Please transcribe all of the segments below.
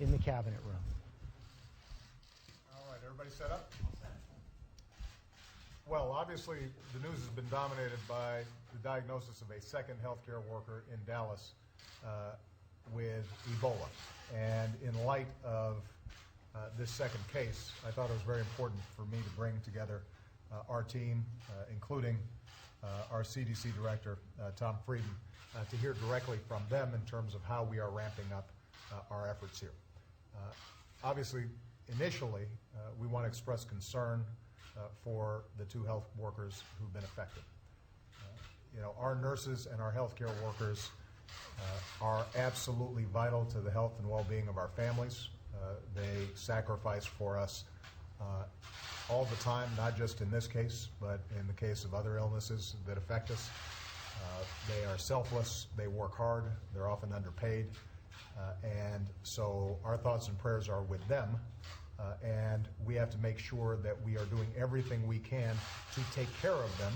in the cabinet room. All right, everybody set up? Well, obviously, the news has been dominated by the diagnosis of a second healthcare worker in Dallas with Ebola. And in light of this second case, I thought it was very important for me to bring together our team, including our CDC director, Tom Frieden, to hear directly from them in terms of how we are ramping up our efforts here. Obviously, initially, we want to express concern for the two health workers who've been affected. Our nurses and our healthcare workers are absolutely vital to the health and well-being of our families. They sacrifice for us all the time, not just in this case, but in the case of other illnesses that affect us. They are selfless, they work hard, they're often underpaid, and so our thoughts and prayers are with them, and we have to make sure that we are doing everything we can to take care of them,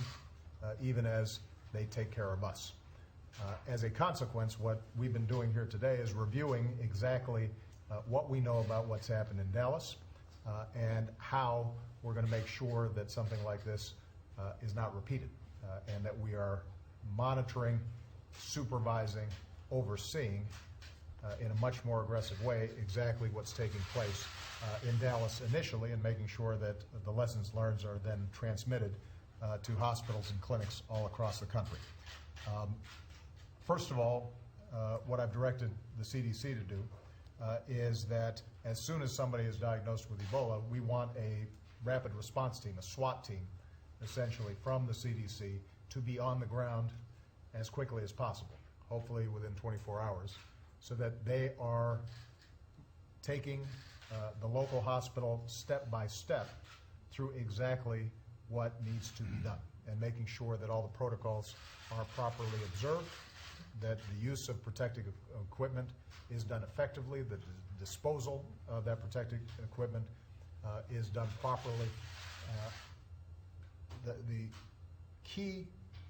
even as they take care of us. As a consequence, what we've been doing here today is reviewing exactly what we know about what's happened in Dallas and how we're going to make sure that something like this is not repeated and that we are monitoring, supervising, overseeing in a much more aggressive way exactly what's taking place in Dallas initially, and making sure that the lessons learned are then transmitted to hospitals and clinics all across the country. First of all, what I've directed the CDC to do is that as soon as somebody is diagnosed with Ebola, we want a rapid response team, a SWAT team, essentially from the CDC, to be on the ground as quickly as possible, hopefully within 24 hours, so that they are taking the local hospital step by step through exactly what needs to be done and making sure that all the protocols are properly observed, that the use of protective equipment is done effectively, that the disposal of that protective equipment is done properly. The key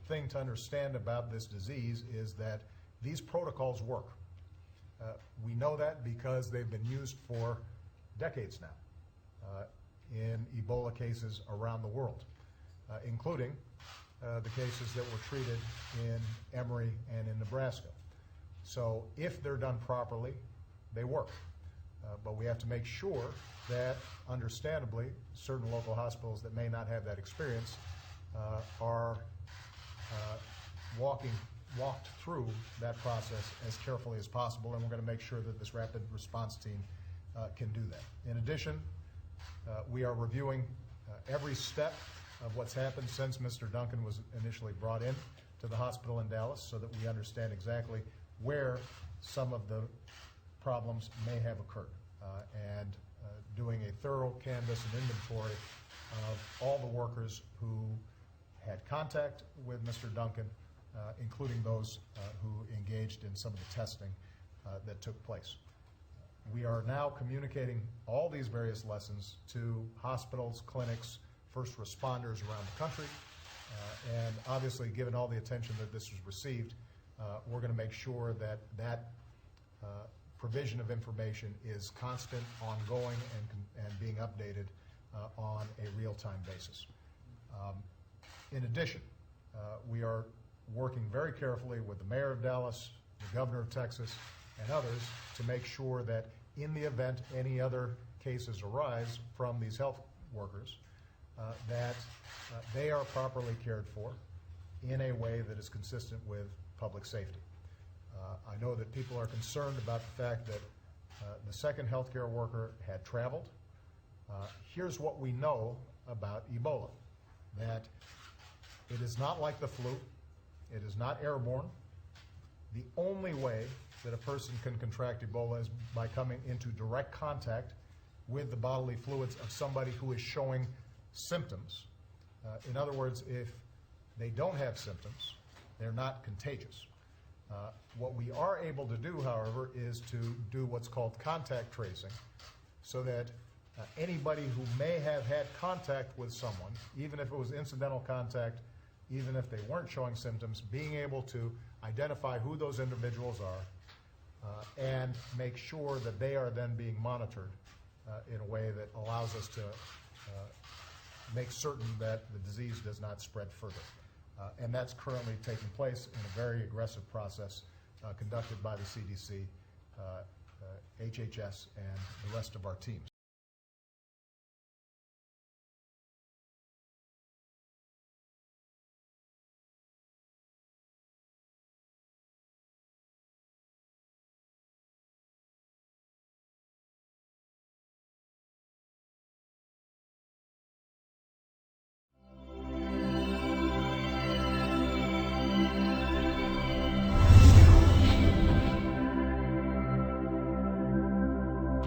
thing to understand about this disease is that these protocols work. We know that because they've been used for decades now in Ebola cases around the world, including the cases that were treated in Emory and in Nebraska. So if they're done properly, they work. But we have to make sure that, understandably, certain local hospitals that may not have that experience are walked through that process as carefully as possible, and we're going to make sure that this rapid response team can do that. In addition, we are reviewing every step of what's happened since Mr. Duncan was initially brought in to the hospital in Dallas, so that we understand exactly where some of the problems may have occurred, and doing a thorough canvass and inventory of all the workers who had contact with Mr. Duncan, including those who engaged in some of the testing that took place. We are now communicating all these various lessons to hospitals, clinics, first responders around the country, and obviously, given all the attention that this was received, we're going to make sure that that provision of information is constant, ongoing, and being updated on a real-time basis. In addition, we are working very carefully with the mayor of Dallas, the governor of Texas, and others to make sure that in the event any other cases arise from these health workers, that they are properly cared for in a way that is consistent with public safety. I know that people are concerned about the fact that the second healthcare worker had traveled. Here's what we know about Ebola, that it is not like the flu. It is not airborne. The only way that a person can contract Ebola is by coming into direct contact with the bodily fluids of somebody who is showing symptoms. In other words, if they don't have symptoms, they're not contagious. What we are able to do, however, is to do what's called contact tracing, so that anybody who may have had contact with someone, even if it was incidental contact, even if they weren't showing symptoms, being able to identify who those individuals are and make sure that they are then being monitored in a way that allows us to make certain that the disease does not spread further. And that's currently taking place in a very aggressive process conducted by the CDC, HHS, and the rest of our teams.